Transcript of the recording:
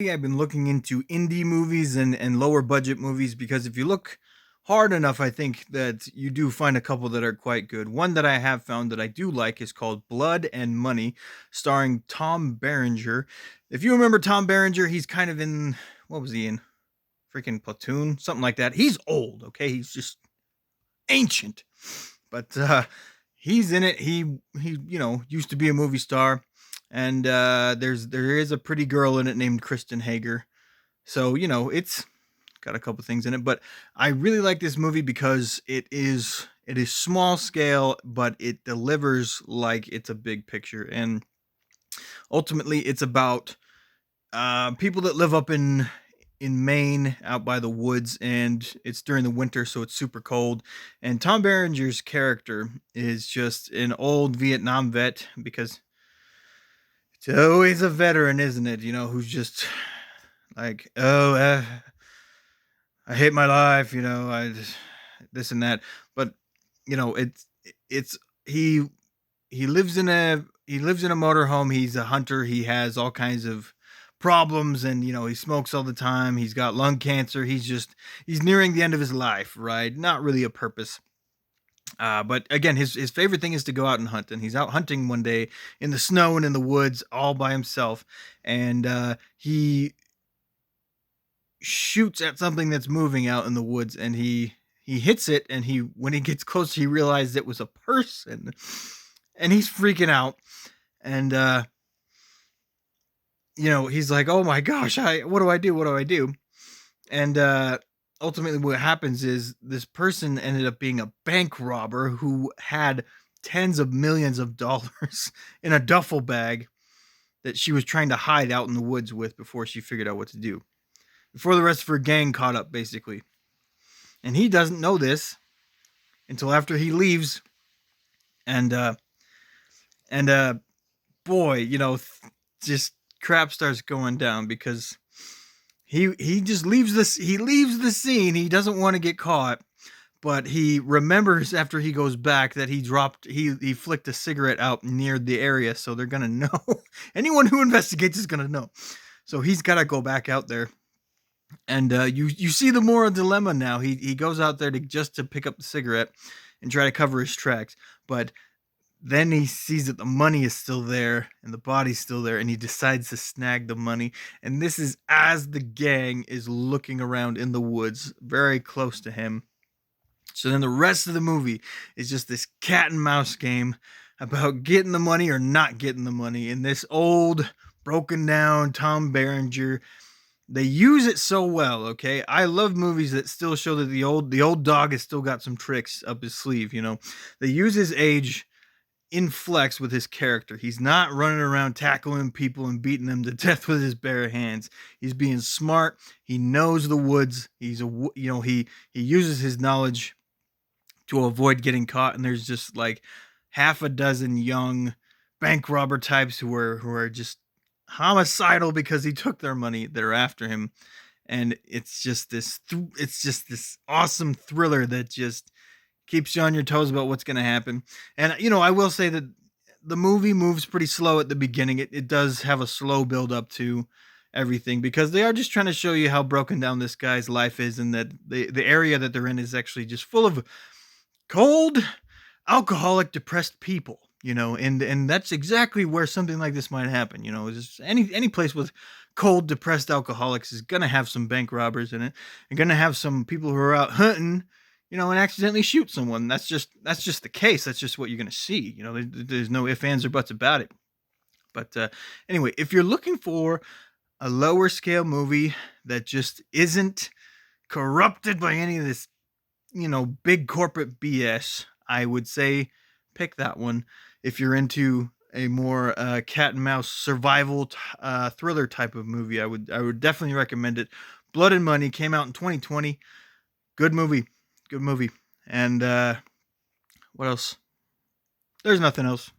I've been looking into indie movies and lower budget movies because if you look hard enough, I think that you do find a couple that are quite good. One that I have found that I do like is called Blood and Money, starring Tom Berenger. If you remember Tom Berenger, he's kind of in what was he in? Freaking Platoon, something like that. He's old, okay? He's just ancient. But he's in it. He used to be a movie star, and there is a pretty girl in it named Kristen Hager. So it's got a couple things in it, but I really like this movie because it is small scale, but it delivers like it's a big picture, and ultimately it's about people that live up in Maine, out by the woods, and it's during the winter, so it's super cold. And Tom Berenger's character is just an old Vietnam vet because it's always a veteran, isn't it? Who's just like, oh, I hate my life, I just this and that. But it's he lives in a motorhome. He's a hunter. He has all kinds of problems, and he smokes all the time. He's got lung cancer. He's nearing the end of his life, right? Not really a purpose. But again, his favorite thing is to go out and hunt, and he's out hunting one day in the snow and in the woods all by himself, and he shoots at something that's moving out in the woods, and he hits it, and he when he gets close he realized it was a person, and he's freaking out, and he's like, oh my gosh, what do I do, what do I do? And ultimately what happens is this person ended up being a bank robber who had tens of millions of dollars in a duffel bag that she was trying to hide out in the woods with before she figured out what to do, before the rest of her gang caught up, basically. And he doesn't know this until after he leaves, and boy, just crap starts going down because he just leaves the scene. He doesn't want to get caught, but he remembers after he goes back that he flicked a cigarette out near the area, so they're gonna know. Anyone who investigates is gonna know. So he's got to go back out there, and you see the moral dilemma now. He goes out there to pick up the cigarette and try to cover his tracks, but then he sees that the money is still there and the body's still there, and he decides to snag the money. And this is as the gang is looking around in the woods, very close to him. So then the rest of the movie is just this cat and mouse game about getting the money or not getting the money. And this old, broken down Tom Berenger, they use it so well. Okay, I love movies that still show that the old dog has still got some tricks up his sleeve. They use his age in flex with his character. He's not running around tackling people and beating them to death with his bare hands. He's being smart. He knows the woods. He uses his knowledge to avoid getting caught. And there's just like half a dozen young bank robber types who are just homicidal because he took their money that are after him. And it's just this awesome thriller that just keeps you on your toes about what's going to happen. And I will say that the movie moves pretty slow at the beginning. It does have a slow build up to everything because they are just trying to show you how broken down this guy's life is, and that the area that they're in is actually just full of cold, alcoholic, depressed people. And that's exactly where something like this might happen. Just any place with cold, depressed alcoholics is gonna have some bank robbers in it, and gonna have some people who are out hunting, and accidentally shoot someone. That's just the case. That's just what you're gonna see. There's no ifs, ands, or buts about it. But anyway, if you're looking for a lower scale movie that just isn't corrupted by any of this, big corporate BS, I would say pick that one. If you're into a more cat and mouse survival thriller type of movie, I would definitely recommend it. Blood and Money came out in 2020. Good movie. Good movie. And what else? There's nothing else.